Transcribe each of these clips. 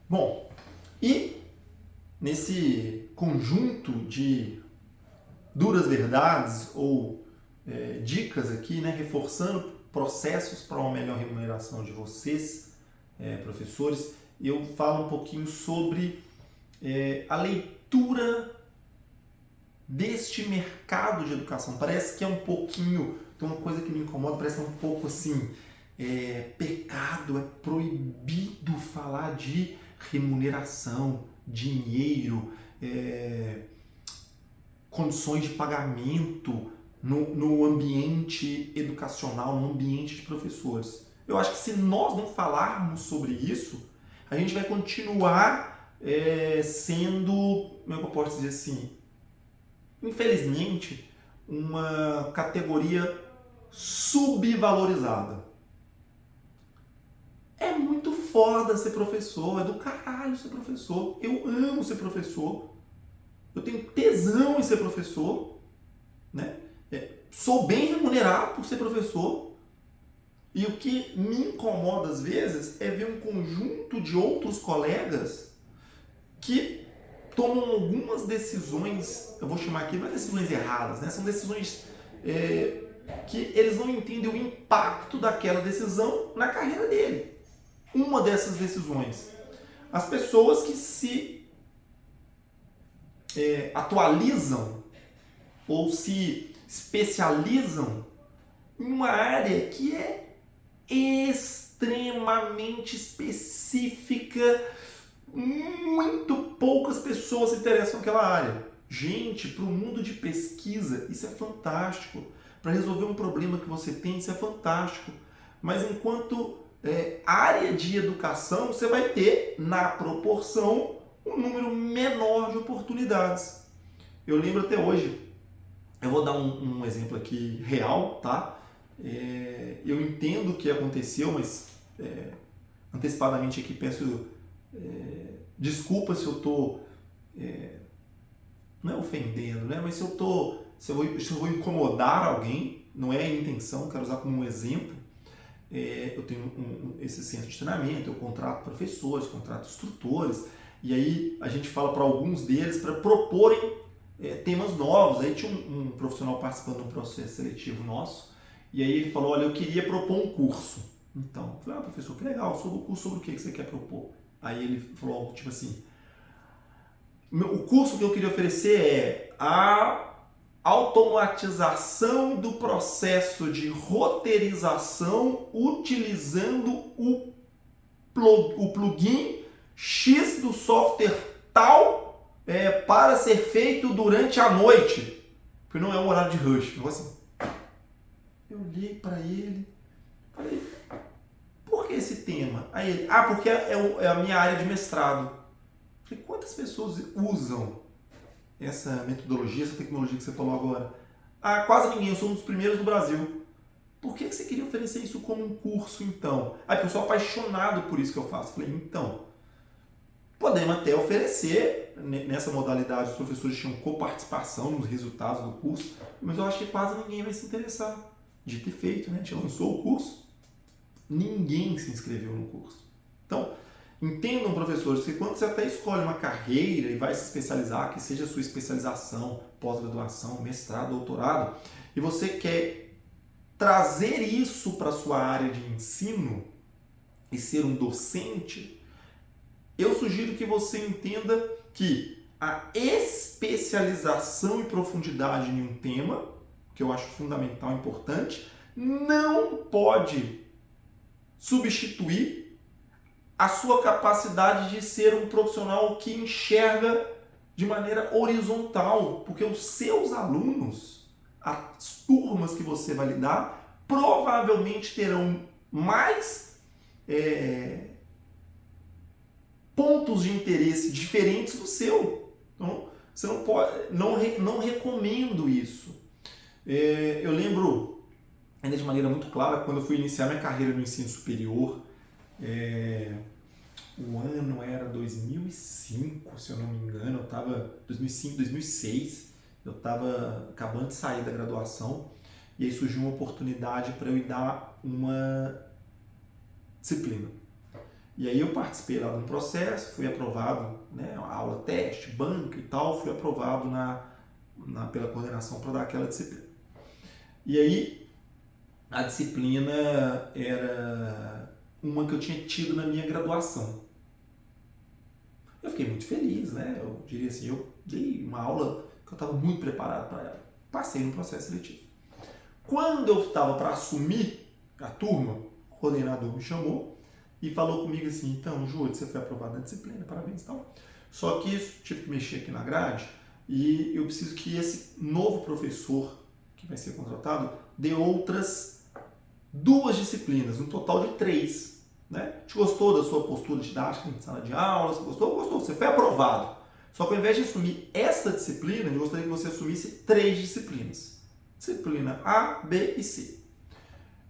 Bom, e nesse conjunto de duras verdades ou dicas aqui, né, reforçando processos para uma melhor remuneração de vocês, professores, eu falo um pouquinho sobre a leitura deste mercado de educação. Parece que é um pouquinho, tem uma coisa que me incomoda, parece que é um pouco assim, pecado, é proibido falar de remuneração, dinheiro, condições de pagamento no ambiente educacional, no ambiente de professores. Eu acho que se nós não falarmos sobre isso, a gente vai continuar sendo, como é que eu posso dizer assim, infelizmente, uma categoria subvalorizada. É muito foda ser professor, é do caralho ser professor. Eu amo ser professor. Eu tenho tesão em ser professor, né? Sou bem remunerado por ser professor. E o que me incomoda às vezes é ver um conjunto de outros colegas que tomam algumas decisões, eu vou chamar aqui, não é decisões erradas, né? São decisões que eles não entendem o impacto daquela decisão na carreira dele. Uma dessas decisões, as pessoas que se atualizam ou se especializam em uma área que é extremamente específica, muito poucas pessoas se interessam naquela área. Gente, para o mundo de pesquisa, isso é fantástico. Para resolver um problema que você tem, isso é fantástico. Mas enquanto área de educação, você vai ter, na proporção, um número menor de oportunidades. Eu lembro até hoje, eu vou dar um exemplo aqui real, tá? Eu entendo o que aconteceu, mas antecipadamente aqui peço desculpa se eu estou, não é ofendendo, né? Mas se eu vou incomodar alguém, não é a intenção, quero usar como um exemplo. Eu tenho esse centro de treinamento, eu contrato professores, contrato instrutores, e aí a gente fala para alguns deles para proporem temas novos. Aí tinha um profissional participando de um processo seletivo nosso, e aí ele falou, olha, eu queria propor um curso. Então, eu falei, professor, que legal, sobre o curso, sobre o que você quer propor? Aí ele falou algo tipo assim, o curso que eu queria oferecer é a automatização do processo de roteirização utilizando o plugin X do software tal para ser feito durante a noite, porque não é um horário de rush. Assim. Eu olhei para ele, falei, por que esse tema? Aí ele, porque é a minha área de mestrado. Eu falei, quantas pessoas usam essa metodologia, essa tecnologia que você falou agora? Quase ninguém, eu sou um dos primeiros do Brasil. Por que você queria oferecer isso como um curso, então? Porque eu sou apaixonado por isso que eu faço. Falei, então, podemos até oferecer, nessa modalidade, os professores tinham coparticipação nos resultados do curso, mas eu acho que quase ninguém vai se interessar. Dito e feito, né? A gente lançou o curso, ninguém se inscreveu no curso. Então, entendam, professores, que quando você até escolhe uma carreira e vai se especializar, que seja a sua especialização, pós-graduação, mestrado, doutorado, e você quer trazer isso para a sua área de ensino e ser um docente, eu sugiro que você entenda que a especialização e profundidade em um tema, que eu acho fundamental e importante, não pode substituir a sua capacidade de ser um profissional que enxerga de maneira horizontal, porque os seus alunos, as turmas que você vai lidar, provavelmente terão mais pontos de interesse diferentes do seu. Então, você não pode, não recomendo isso. Eu lembro, ainda de maneira muito clara, quando eu fui iniciar minha carreira no ensino superior, o ano era 2005, se eu não me engano, eu estava 2005, 2006, eu estava acabando de sair da graduação e aí surgiu uma oportunidade para eu ir dar uma disciplina. E aí eu participei lá de um processo, fui aprovado, né, aula teste, banca e tal, fui aprovado pela coordenação para dar aquela disciplina. E aí a disciplina era uma que eu tinha tido na minha graduação. Eu fiquei muito feliz, né? Eu diria assim, eu dei uma aula que eu estava muito preparado para ela. Passei no processo seletivo. Quando eu estava para assumir a turma, o coordenador me chamou e falou comigo assim, então, Júlio, você foi aprovado na disciplina, parabéns e tal. Só que isso, tive que mexer aqui na grade e eu preciso que esse novo professor que vai ser contratado dê outras 2 disciplinas, um total de 3. Né? Te gostou da sua postura didática em sala de aula? Gostou? Você foi aprovado. Só que ao invés de assumir essa disciplina, eu gostaria que você assumisse 3 disciplinas. Disciplina A, B e C.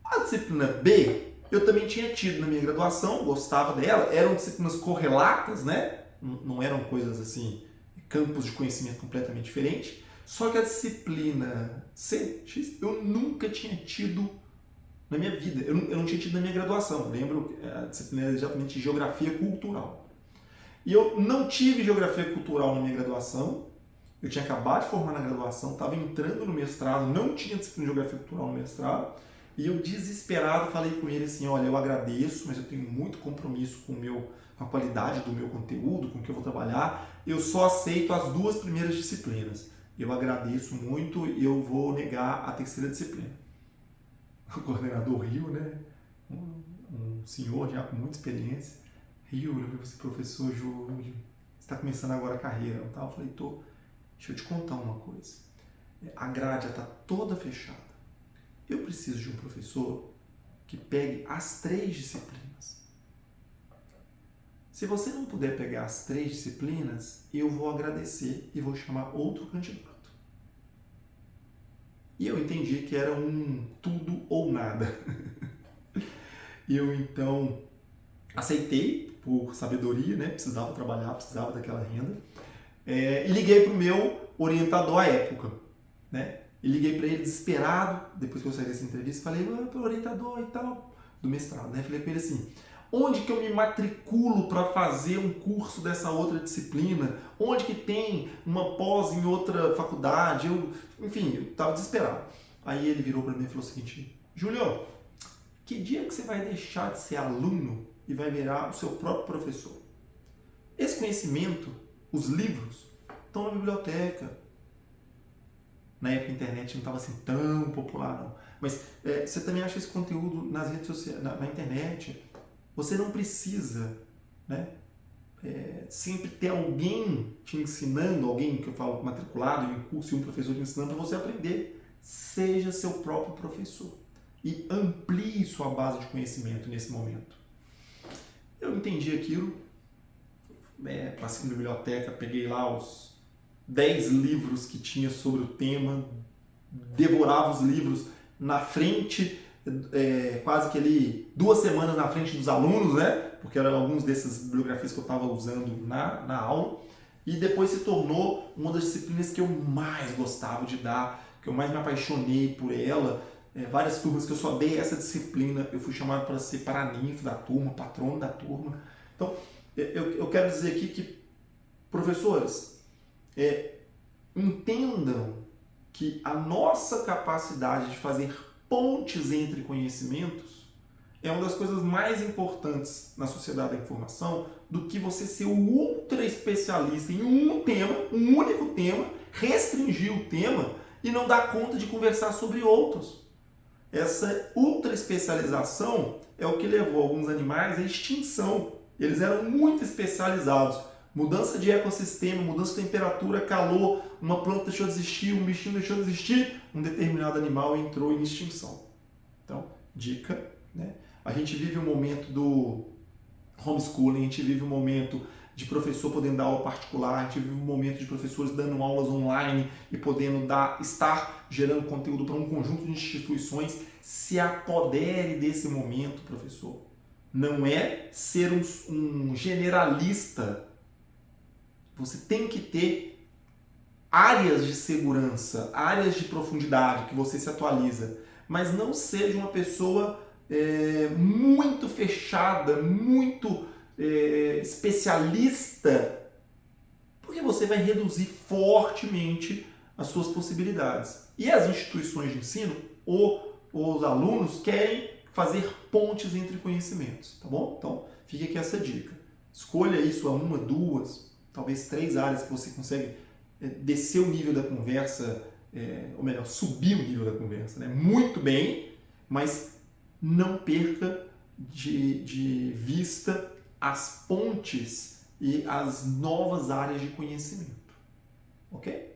A disciplina B, eu também tinha tido na minha graduação, gostava dela, eram disciplinas correlatas, né? Não eram coisas assim, campos de conhecimento completamente diferentes. Só que a disciplina C, X, eu nunca tinha tido na minha vida. Eu não tinha tido na minha graduação. Lembro, a disciplina era exatamente Geografia Cultural. E eu não tive Geografia Cultural na minha graduação. Eu tinha acabado de formar na graduação, estava entrando no mestrado, não tinha disciplina de Geografia Cultural no mestrado. E eu, desesperado, falei com ele assim, olha, eu agradeço, mas eu tenho muito compromisso com a qualidade do meu conteúdo, com o que eu vou trabalhar. Eu só aceito as 2 primeiras disciplinas. Eu agradeço muito e eu vou negar a 3ª disciplina. O coordenador riu, né? Um senhor já com muita experiência. Riu, eu falei, professor Júlio, você está começando agora a carreira, não tá? Eu falei, tô. Deixa eu te contar uma coisa. A grade está toda fechada. Eu preciso de um professor que pegue as 3 disciplinas. Se você não puder pegar as 3 disciplinas, eu vou agradecer e vou chamar outro candidato. E eu entendi que era um tudo ou nada. Eu então aceitei por sabedoria, né? Precisava trabalhar, precisava daquela renda. E liguei para o meu orientador à época, né? E liguei para ele desesperado, depois que eu saí dessa entrevista, falei, para o orientador e tal, do mestrado, né? Falei para ele assim, onde que eu me matriculo para fazer um curso dessa outra disciplina? Onde que tem uma pós em outra faculdade? Enfim, eu estava desesperado. Aí ele virou para mim e falou o seguinte, Júlio, que dia que você vai deixar de ser aluno e vai virar o seu próprio professor? Esse conhecimento, os livros, estão na biblioteca. Na época a internet não estava assim tão popular, não. Mas você também acha esse conteúdo nas redes sociais, na internet. Você não precisa, né, sempre ter alguém te ensinando, alguém que eu falo matriculado em um curso e um professor te ensinando para você aprender. Seja seu próprio professor e amplie sua base de conhecimento nesse momento. Eu entendi aquilo, passei na biblioteca, peguei lá os 10 livros que tinha sobre o tema, devorava os livros na frente, quase que ali 2 semanas na frente dos alunos, né? Porque eram alguns dessas bibliografias que eu estava usando na aula, e depois se tornou uma das disciplinas que eu mais gostava de dar, que eu mais me apaixonei por ela. Várias turmas que eu só dei essa disciplina, eu fui chamado para ser paraninfo da turma, patrono da turma. Então, eu quero dizer aqui que, professores, entendam que a nossa capacidade de fazer pontes entre conhecimentos é uma das coisas mais importantes na sociedade da informação, do que você ser o ultra especialista em um tema, um único tema, restringir o tema e não dar conta de conversar sobre outros. Essa ultra especialização é o que levou alguns animais à extinção. Eles eram muito especializados. Mudança de ecossistema, mudança de temperatura, calor, uma planta deixou de existir, um bichinho deixou de existir, um determinado animal entrou em extinção. Então, dica, né? A gente vive um momento do homeschooling, a gente vive um momento de professor podendo dar aula particular, a gente vive um momento de professores dando aulas online e podendo estar gerando conteúdo para um conjunto de instituições. Se apodere desse momento, professor. Não é ser um generalista. Você tem que ter áreas de segurança, áreas de profundidade que você se atualiza, mas não seja uma pessoa muito fechada, muito especialista, porque você vai reduzir fortemente as suas possibilidades. E as instituições de ensino, ou os alunos, querem fazer pontes entre conhecimentos, tá bom? Então, fica aqui essa dica. Escolha isso a uma, duas, talvez 3 áreas que você consegue descer o nível da conversa, ou melhor, subir o nível da conversa, né? Muito bem, mas não perca de vista as pontes e as novas áreas de conhecimento, ok?